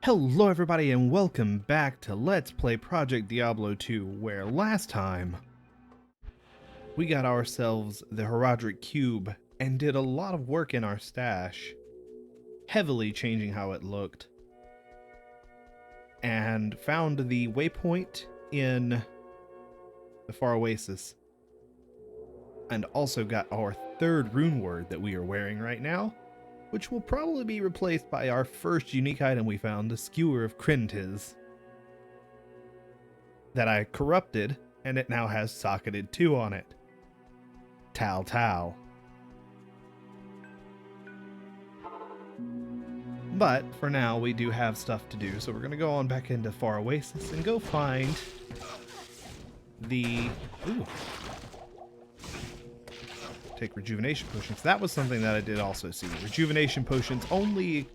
Hello everybody and welcome back to Let's Play Project Diablo 2, where last time we got ourselves the Herodric Cube and did a lot of work in our stash, heavily changing how it looked, and found the waypoint in the Far Oasis, and also got our third rune word that we are wearing right now, which will probably be replaced by our first unique item we found, the Skewer of Crintiz, that I corrupted, and it now has socketed 2 on it. Tal Tal. But for now, we do have stuff to do, so we're going to go on back into Far Oasis and go find the... Ooh. Take rejuvenation potions. That was something that I did also see. Rejuvenation potions only...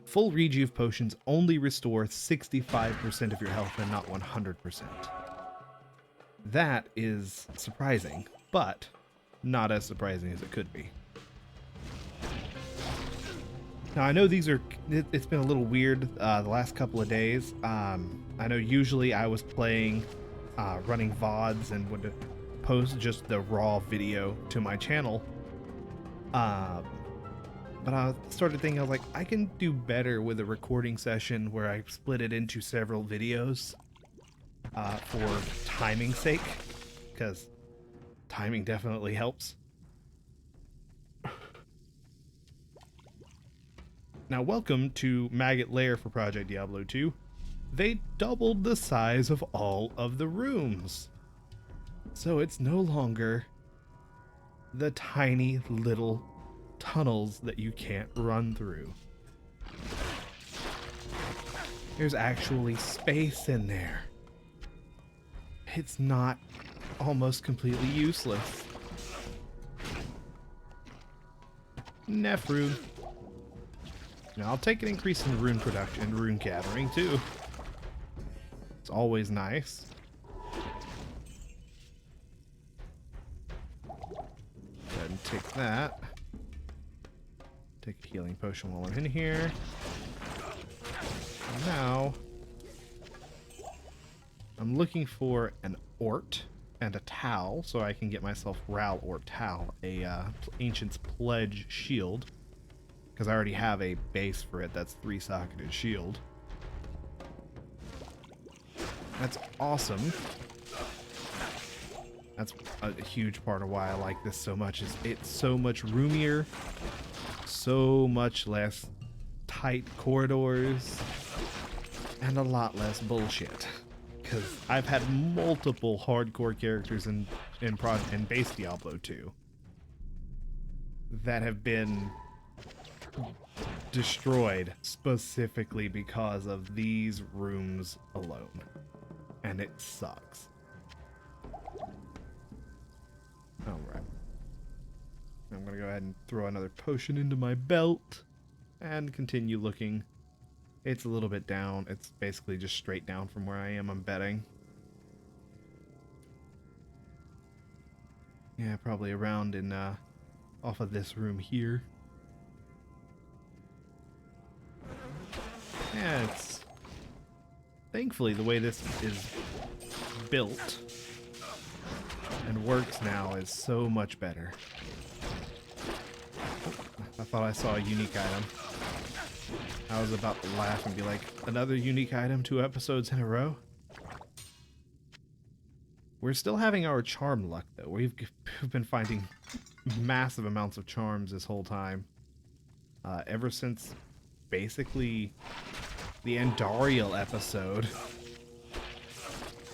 Full rejuve potions only restore 65% of your health and not 100%. That is surprising, but not as surprising as it could be. Now, I know these are... It's been a little weird the last couple of days. I know usually I was playing, running VODs and would post just the raw video to my channel. But I started thinking, I was like, I can do better with a recording session where I split it into several videos for timing's sake, because timing definitely helps. Now, welcome to Maggot Lair for Project Diablo 2. They doubled the size of all of the rooms. So it's no longer the tiny little tunnels that you can't run through. There's actually space in there. It's not almost completely useless. Nephrune. Now I'll take an increase in rune production and rune gathering too. It's always nice. Go ahead and take that. Take a healing potion while I'm in here. And now, I'm looking for an Ort and a Tau, so I can get myself Ral or Tau, a Ancient's Pledge shield, because I already have a base for it that's 3-socketed shield. That's awesome. That's a huge part of why I like this so much, is it's so much roomier, so much less tight corridors, and a lot less bullshit. Because I've had multiple hardcore characters in base Diablo 2 that have been destroyed specifically because of these rooms alone, and it sucks. Alright. I'm gonna go ahead and throw another potion into my belt and continue looking. It's a little bit down. It's basically just straight down from where I am, I'm betting. Yeah, probably around in off of this room here. Yeah, it's... Thankfully, the way this is built and works now is so much better. I thought I saw a unique item. I was about to laugh and be like, another unique item 2 episodes in a row? We're still having our charm luck, though. We've been finding massive amounts of charms this whole time. Ever since, basically, the Andariel episode.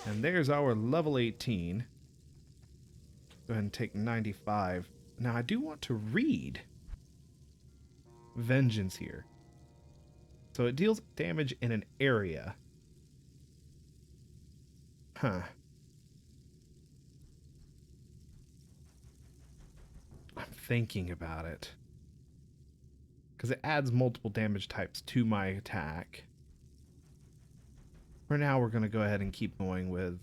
And there's our level 18. Go ahead and take 95. Now, I do want to read Vengeance here. So it deals damage in an area. Huh. I'm thinking about it. Because it adds multiple damage types to my attack. For now, we're going to go ahead and keep going with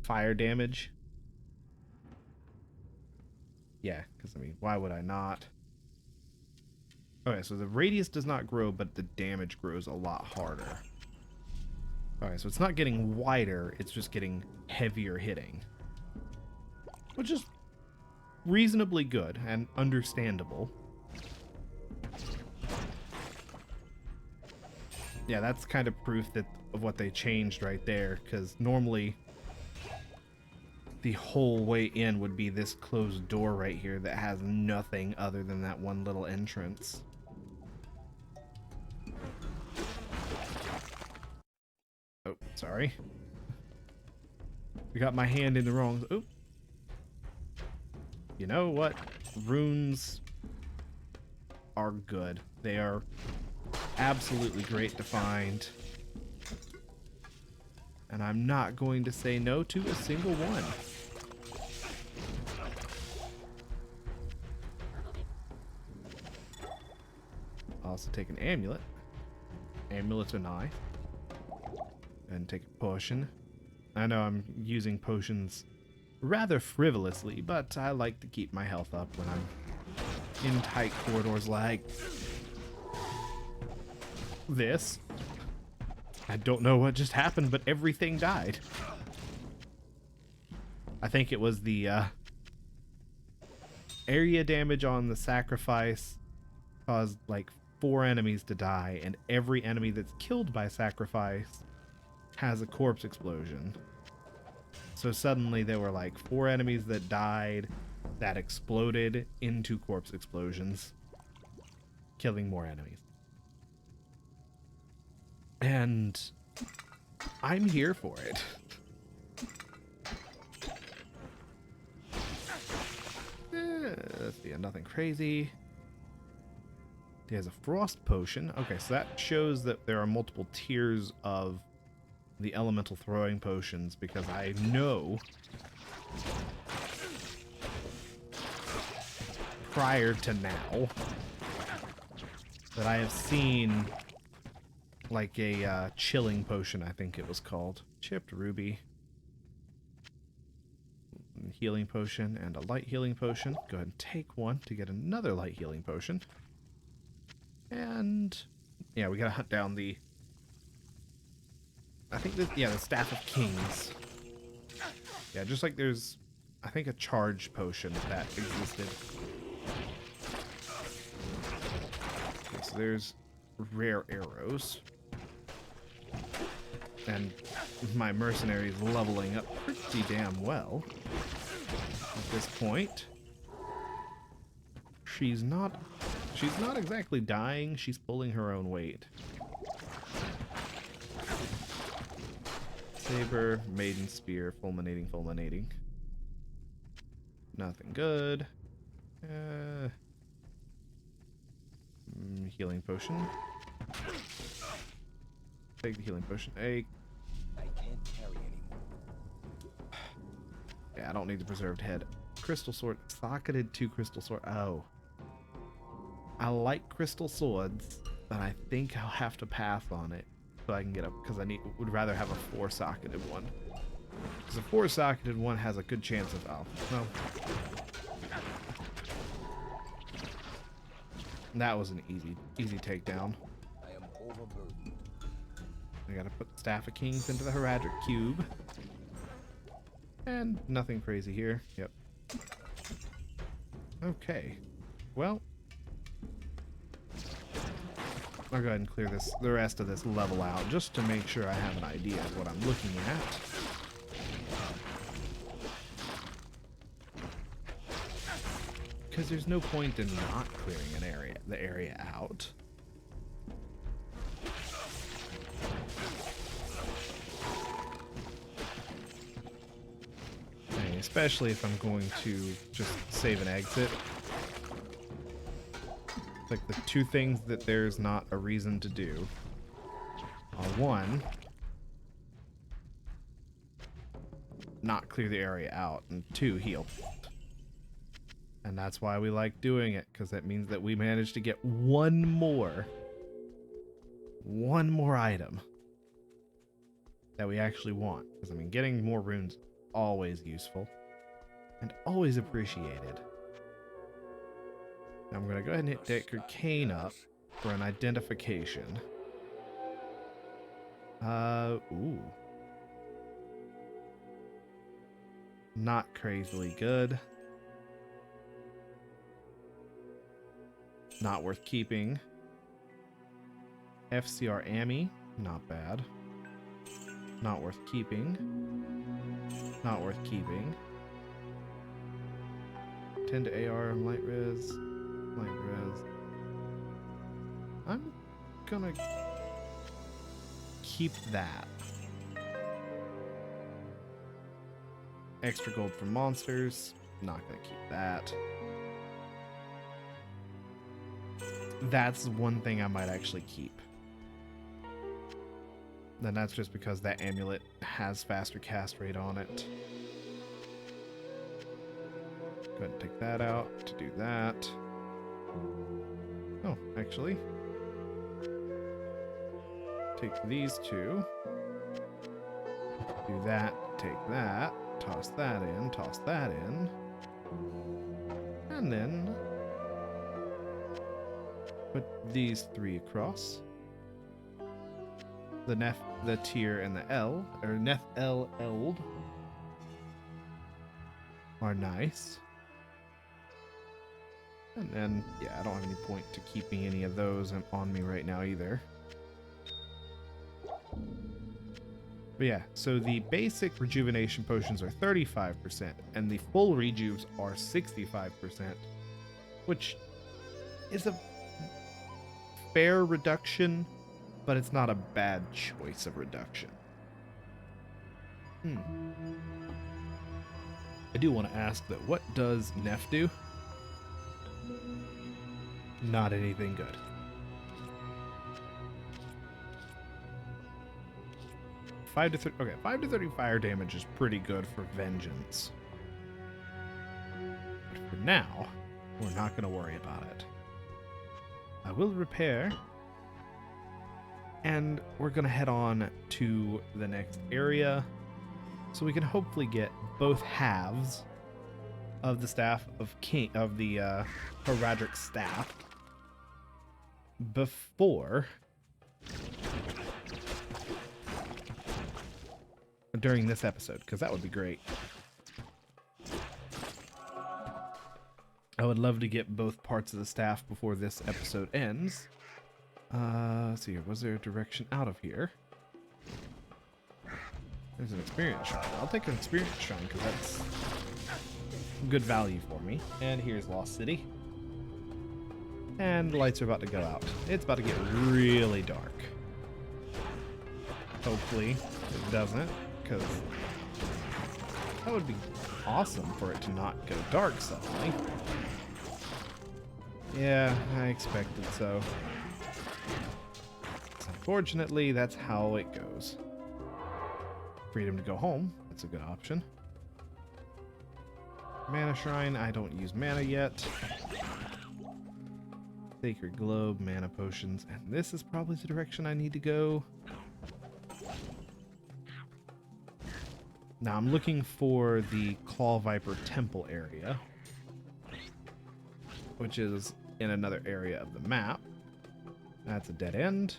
fire damage. Yeah, because, I mean, why would I not? Okay, so the radius does not grow, but the damage grows a lot harder. Okay, so it's not getting wider, it's just getting heavier hitting. Which is reasonably good and understandable. Yeah, that's kind of proof of what they changed right there, because normally the whole way in would be this closed door right here that has nothing other than that one little entrance. Oh, sorry. I got my hand in the wrong... Oh. You know what? Runes are good. They are absolutely great to find. And I'm not going to say no to a single one. I'll also take an amulet. Amulet's an eye. And take a potion. I know I'm using potions rather frivolously, but I like to keep my health up when I'm in tight corridors like this. I don't know what just happened, but everything died. I think it was the area damage on the sacrifice caused like 4 enemies to die, and every enemy that's killed by sacrifice has a corpse explosion. So suddenly there were like 4 enemies that died that exploded into corpse explosions, killing more enemies. And I'm here for it. Let's see, nothing crazy. He has a frost potion. Okay, so that shows that there are multiple tiers of the elemental throwing potions, because I know prior to now that I have seen like a chilling potion, I think it was called. Chipped ruby. Healing potion and a light healing potion. Go ahead and take one to get another light healing potion. And yeah, we gotta hunt down the... I think that, yeah, the Staff of Kings. Yeah, just like there's, I think, a charge potion that existed. Okay, so there's rare arrows. And my mercenary's leveling up pretty damn well at this point. She's not exactly dying, she's pulling her own weight. Saber, maiden spear, fulminating. Nothing good. Healing potion. Take the healing potion. I can't carry anymore. Yeah, I don't need the preserved head. Crystal sword. Socketed to crystal sword. Oh. I like crystal swords, but I think I'll have to pass on it so I can get up, because I would rather have a 4-socketed one. Because a 4-socketed one has a good chance of... Oh, no. That was an easy takedown. I am overburdened. I gotta put the Staff of Kings into the Heraldric Cube. And nothing crazy here. Yep. Okay. Well, I'll go ahead and clear the rest of this level out just to make sure I have an idea of what I'm looking at. Because there's no point in not clearing the area out. Okay, especially if I'm going to just save and exit. Like the 2 things that there's not a reason to do are 1, not clear the area out, and 2, heal. And that's why we like doing it, because that means that we managed to get one more item that we actually want. Because I mean, getting more runes is always useful and always appreciated. I'm going to go ahead and hit Deckard Cain up for an identification. Ooh. Not crazily good. Not worth keeping. FCR Ami, not bad. Not worth keeping. Not worth keeping. 10 to AR and light res. Light res. I'm gonna keep that. Extra gold for monsters. Not gonna keep that. That's one thing I might actually keep. Then that's just because that amulet has faster cast rate on it. Go ahead and take that out to do that. Oh, actually. Take these two. Do that, take that, toss that in. And then put these three across. The Nef, the tier, and the L, or Nef L Eld, are nice. And then, yeah, I don't have any point to keeping any of those on me right now either. But yeah, so the basic rejuvenation potions are 35%, and the full rejuves are 65%, which is a fair reduction, but it's not a bad choice of reduction. I do want to ask, though, what does Nef do? Not anything good. 5 to 30 fire damage is pretty good for Vengeance. But for now, we're not going to worry about it. I will repair. And we're going to head on to the next area so we can hopefully get both halves of the staff of the Heradric staff during this episode, because that would be great. I would love to get both parts of the staff before this episode ends. Let's see here. Was there a direction out of here? There's an experience shrine. I'll take an experience shrine because that's good value for me. And here's Lost City. And the lights are about to go out. It's about to get really dark. Hopefully it doesn't, because that would be awesome for it to not go dark suddenly. Yeah, I expected so. Unfortunately, that's how it goes. Freedom to go home. That's a good option. Mana Shrine. I don't use mana yet. Sacred Globe, mana potions. And this is probably the direction I need to go. Now I'm looking for the Claw Viper Temple area, which is in another area of the map. That's a dead end.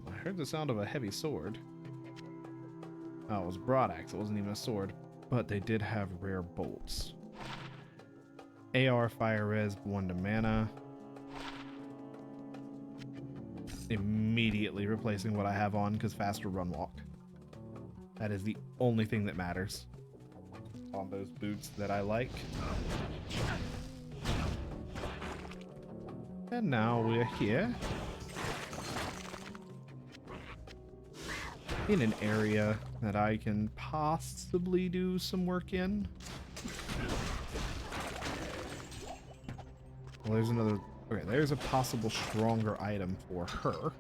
I heard the sound of a heavy sword. Oh, it was broadaxe. It wasn't even a sword. But they did have rare bolts. AR fire res, 1 to mana. Immediately replacing what I have on because faster run walk. That is the only thing that matters on those boots that I like. And now we're here in an area that I can possibly do some work in. Well, there's another. Okay, there's a possible stronger item for her.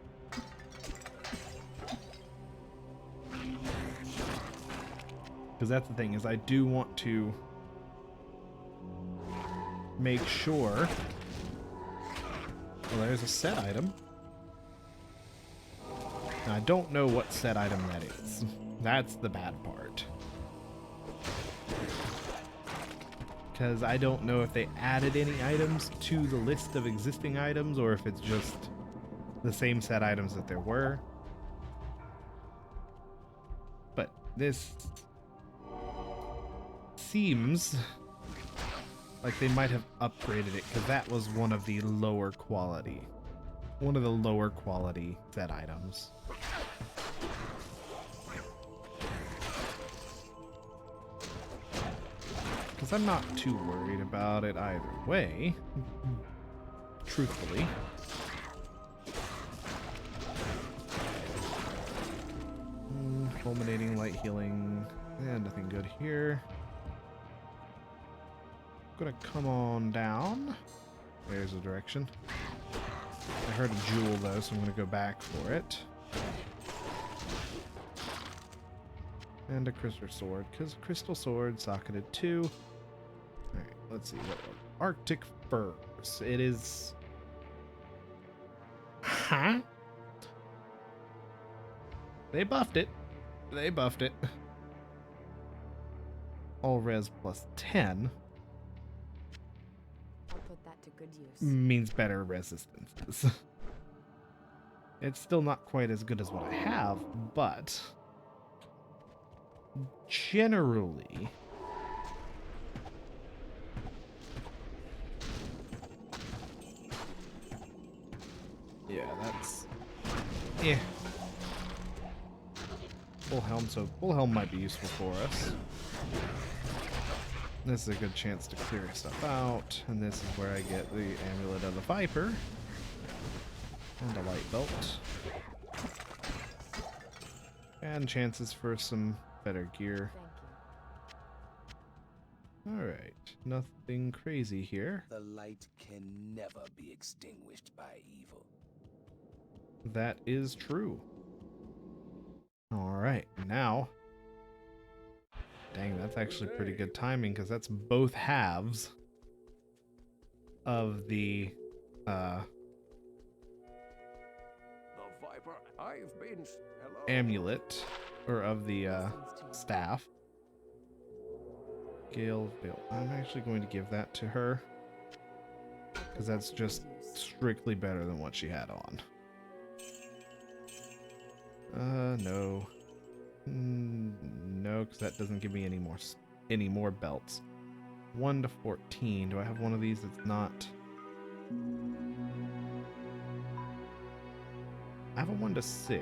Because that's the thing, is I do want to make sure. Well, there's a set item. Now, I don't know what set item that is. That's the bad part. because I don't know if they added any items to the list of existing items or if it's just the same set items that there were. But this seems like they might have upgraded it, because that was one of the lower quality set items. Because I'm not too worried about it either way, truthfully. Fulminating, light healing, nothing good here. Gonna come on down. There's the direction. I heard a jewel though, so I'm gonna go back for it. And a crystal sword, because crystal sword socketed 2. Alright, let's see what Arctic furs. It is. Huh? They buffed it. They buffed it. All res plus 10. I'll put that to good use. Means better resistances. It's still not quite as good as what I have, but generally yeah, that's full helm, so full helm might be useful for us. This is a good chance to clear stuff out, and this is where I get the Amulet of the Viper and a light belt. And chances for some better gear. Alright, nothing crazy here. The light can never be extinguished by evil. That is true. Alright, now. Dang, that's actually pretty good timing, because that's both halves of the Viper, I've been amulet, or of the staff. Gale Veil. I'm actually going to give that to her, because that's just strictly better than what she had on. No. No, because that doesn't give me any more belts. 1 to 14. Do I have one of these that's not? I have a 1 to 6.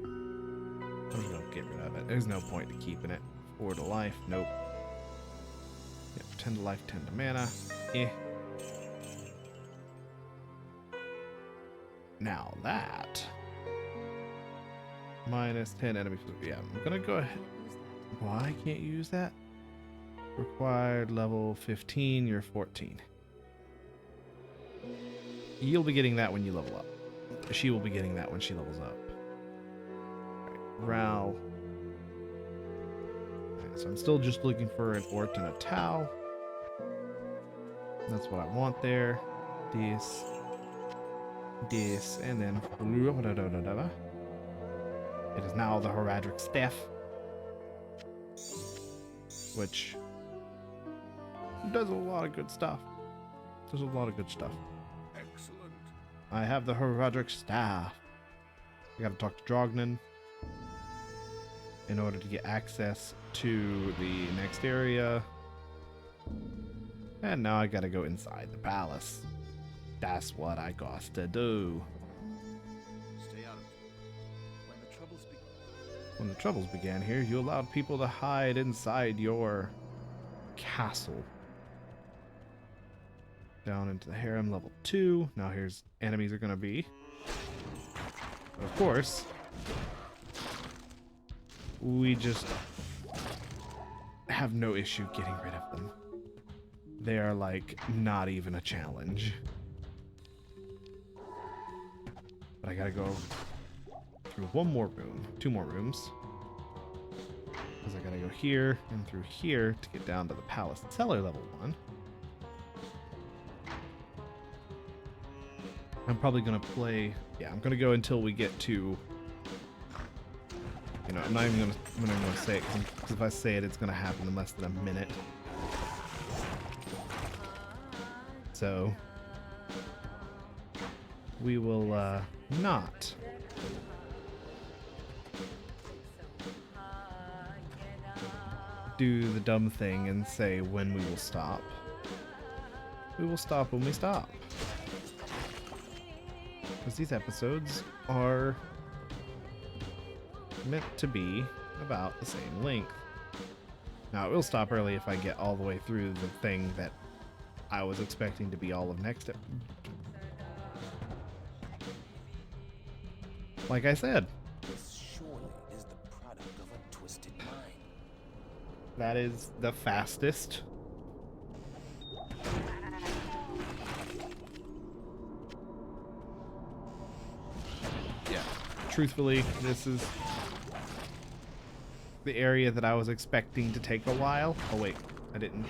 I'm just gonna get rid of it. There's no point to keeping it. 4 to life. Nope. Yep, 10 to life, 10 to mana. Now that. Minus 10 enemies. Yeah, I'm gonna go ahead. Why can't you use that? Required level 15, you're 14. You'll be getting that when you level up. She will be getting that when she levels up. Alright, Ral. Alright, so I'm still just looking for an Ort and a Tau. That's what I want there. This, and then it is now the Heraldric Staff, which does a lot of good stuff. Excellent. I have the Heraldric Staff. I gotta talk to Drognan in order to get access to the next area. And now I gotta go inside the palace. That's what I got to do. Stay out of it. When the troubles began here, you allowed people to hide inside your castle. Down into the harem, level 2. Now here's enemies are gonna be. But of course, we just have no issue getting rid of them. They are like not even a challenge. But I gotta go through one more room, 2 more rooms. Because I gotta go here and through here to get down to the palace cellar level 1. I'm probably gonna play, yeah, I'm gonna go until we get to, you know, I'm not even gonna say it, because if I say it, it's gonna happen in less than a minute. So we will not do the dumb thing and say when we will stop. We will stop when we stop. Because these episodes are meant to be about the same length. Now, it will stop early if I get all the way through the thing that I was expecting to be all of next. Like I said. This surely is the product of a twisted mind. That is the fastest. Yeah. Truthfully, this is the area that I was expecting to take a while. Oh wait, I didn't.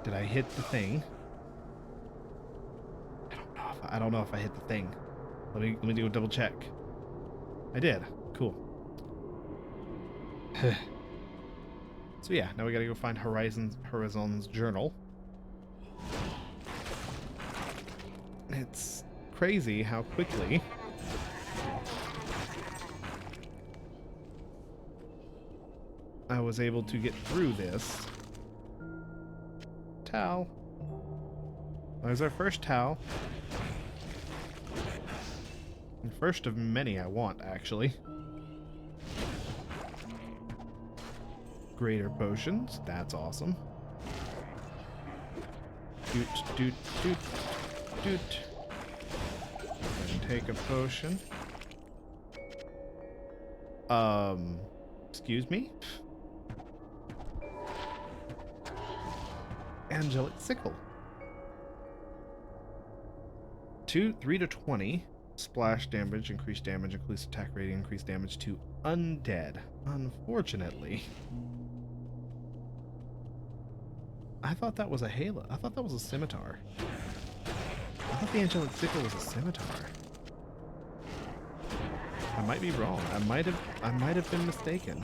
Did I hit the thing? I don't know if I hit the thing. Let me do a double check. I did. Cool. So yeah, now we gotta go find Horizon's journal. It's crazy how quickly I was able to get through this. Towel. There's our first towel. And first of many I want, actually. Greater potions. That's awesome. Doot, doot, doot, doot. And take a potion. Excuse me? Angelic Sickle. 3 to 20. Splash damage, increased attack rating, increased damage to undead. Unfortunately. I thought that was a halo. I thought that was a scimitar. I thought the Angelic Sickle was a scimitar. I might be wrong. I might have been mistaken.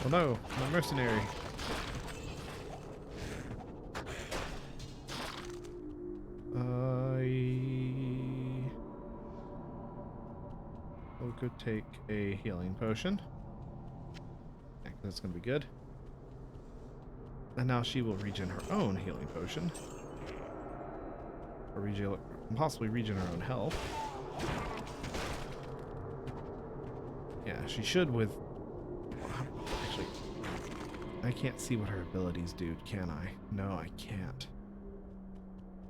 Oh no, my mercenary. I'll go take a healing potion. Yeah, that's gonna be good. And now she will regen her own healing potion. Or possibly regen her own health. Yeah, she should with... Actually, I can't see what her abilities do, can I? No, I can't.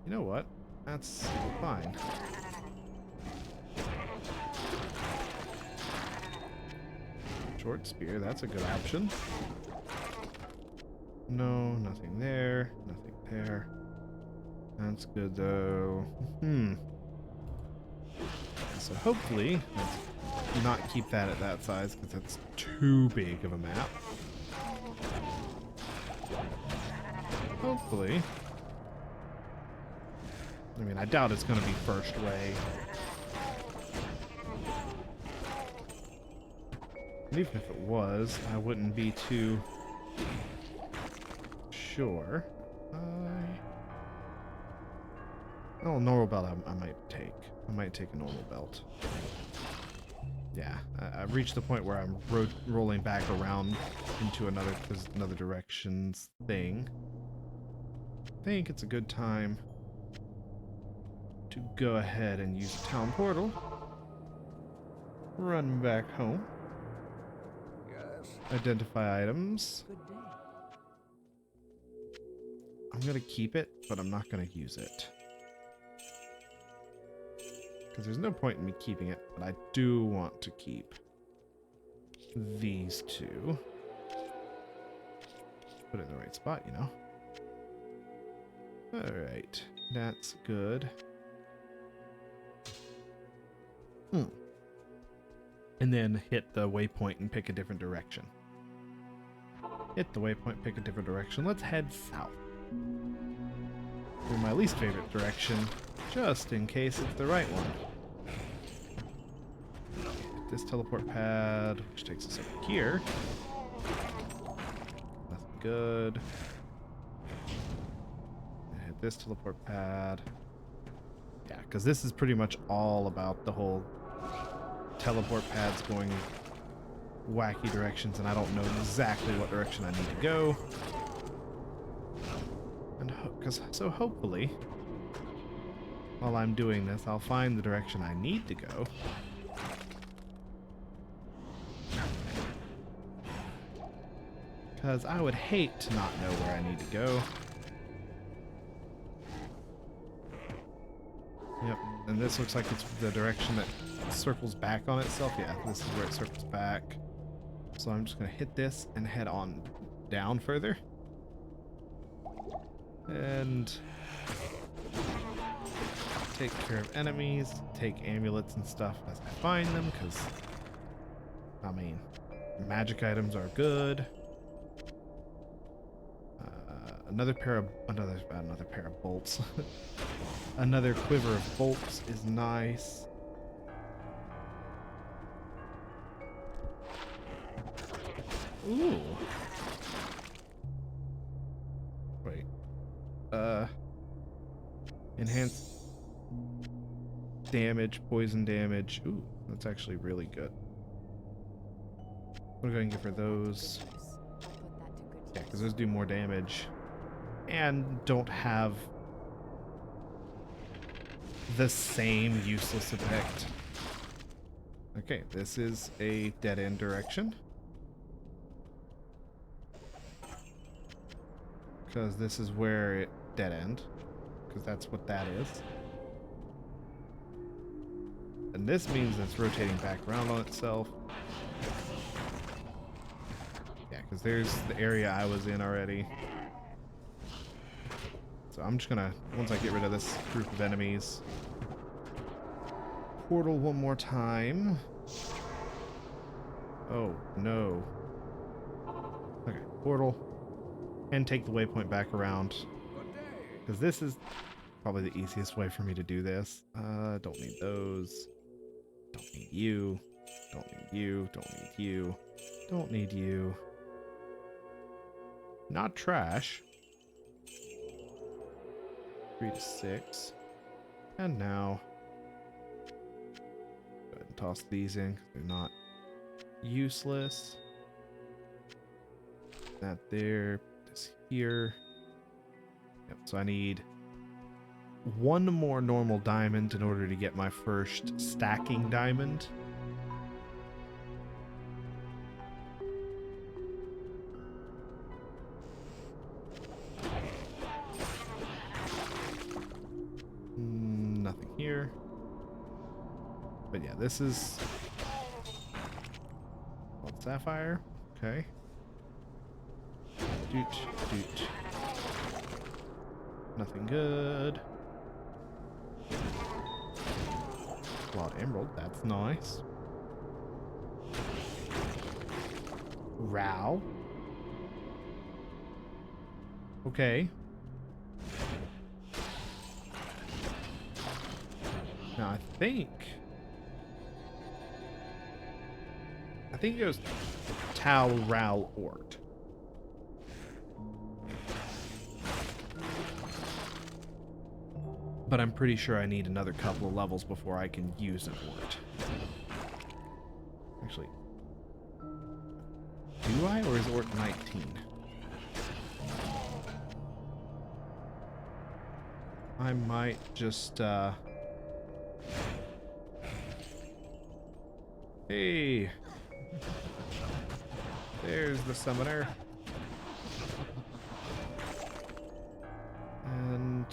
You know what? That's fine. Short spear, that's a good option. No, nothing there. Nothing there. That's good though. So hopefully, let's not keep that at that size because that's too big of a map. Hopefully. I mean, I doubt it's going to be first way. And even if it was, I wouldn't be too sure. Oh, normal belt I might take. I might take a normal belt. Yeah, I've reached the point where I'm rolling back around into another directions thing. I think it's a good time to go ahead and use the town portal. Run back home. Yes. Identify items. Good day. I'm gonna keep it, but I'm not gonna use it. Because there's no point in me keeping it, but I do want to keep these two. Put it in the right spot, you know. Alright, that's good. And then hit the waypoint and pick a different direction. Hit the waypoint, pick a different direction. Let's head south. Through my least favorite direction, just in case it's the right one. this teleport pad, which takes us over here. Nothing good. Hit this teleport pad. Yeah, because this is pretty much all about the whole teleport pads going wacky directions, and I don't know exactly what direction I need to go. And so hopefully, while I'm doing this, I'll find the direction I need to go. Because I would hate to not know where I need to go. Yep, and this looks like it's the direction that circles back on itself. Yeah, this is where it circles back. So I'm just going to hit this and head on down further. And take care of enemies, take amulets and stuff as I find them, because, I mean, magic items are good. Another pair of bolts. Another quiver of bolts is nice. Ooh. Wait. Enhanced damage, poison damage. Ooh, that's actually really good. What do I get for those? Yeah, because those do more damage. And don't have the same useless effect. Okay, this is a dead-end direction. Because this is where it dead-end. Because that's what that is. And this means it's rotating back around on itself. Yeah, because there's the area I was in already. So I'm just gonna, once I get rid of this group of enemies, portal one more time. Oh, no. Okay, portal. And take the waypoint back around. Because this is probably the easiest way for me to do this. Don't need those. Don't need you. Don't need you. Don't need you. Don't need you. Not trash. 3 to 6. And now, go ahead and toss these in. They're not useless. That there. This here. Yep, so I need one more normal diamond in order to get my first stacking diamond. Nothing here. But yeah, this is called Sapphire. Okay. Doot, doot. Nothing good. Clawed Emerald, that's nice. Row. Okay. Now I think it goes Tau, Ral, Ort. But I'm pretty sure I need another couple of levels before I can use an Ort. Actually, do I, or is Ort 19? I might just, Hey! There's the summoner. And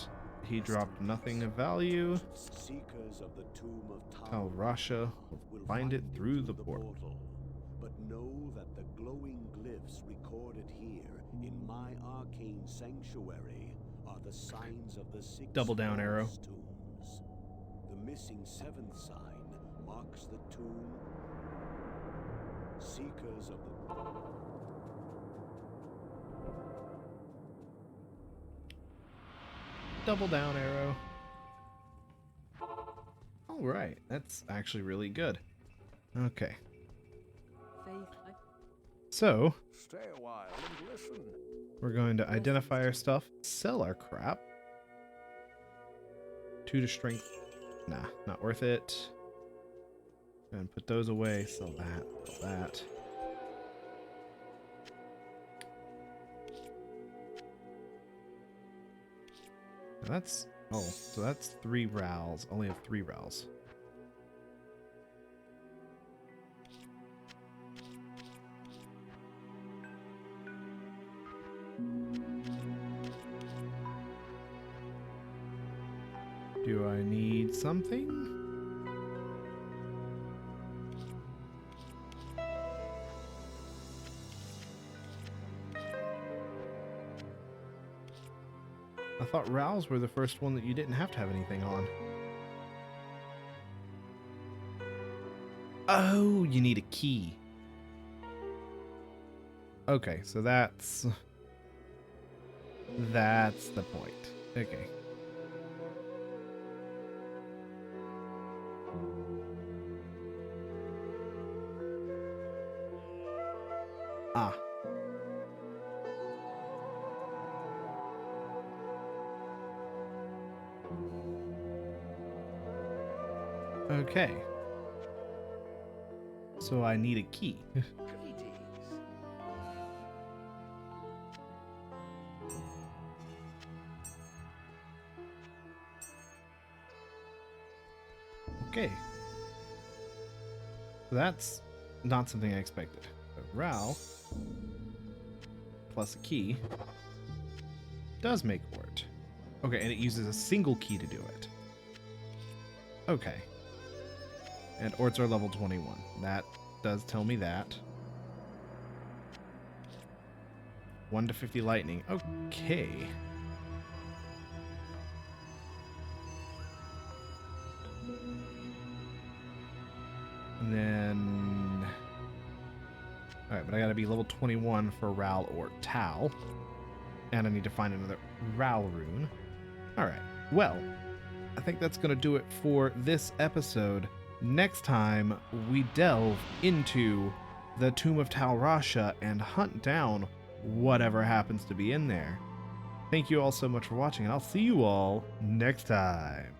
he dropped nothing of value. Seekers of the tomb of Tal Rasha will find it through the portal. But know that the glowing glyphs recorded here in my arcane sanctuary are the signs of the six Double down arrow. tombs. The missing seventh sign marks the tomb. Seekers of the Double down arrow. Alright, that's actually really good. Okay. Faith, So, Stay a while and listen. we're going to identify our stuff, sell our crap. 2 to strength. Nah, not worth it. And put those away. Sell that. Sell that. Now that's... Oh, so that's 3 rowels. Only have 3 rowels. Do I need something? I thought rowels were the first one that you didn't have to have anything on. Oh, you need a key. Okay, so that's the point. Okay. Ah. Okay. So I need a key. Greetings. Okay. So that's not something I expected. But Ral plus a key does make Ort. Okay, and it uses a single key to do it. Okay. And Orts are level 21. That does tell me that. 1 to 50 lightning. Okay. And then... Alright, but I gotta be level 21 for Ral or Tal. And I need to find another Ral rune. Alright, well, I think that's gonna do it for this episode. Next time, we delve into the Tomb of Tal Rasha and hunt down whatever happens to be in there. Thank you all so much for watching, and I'll see you all next time.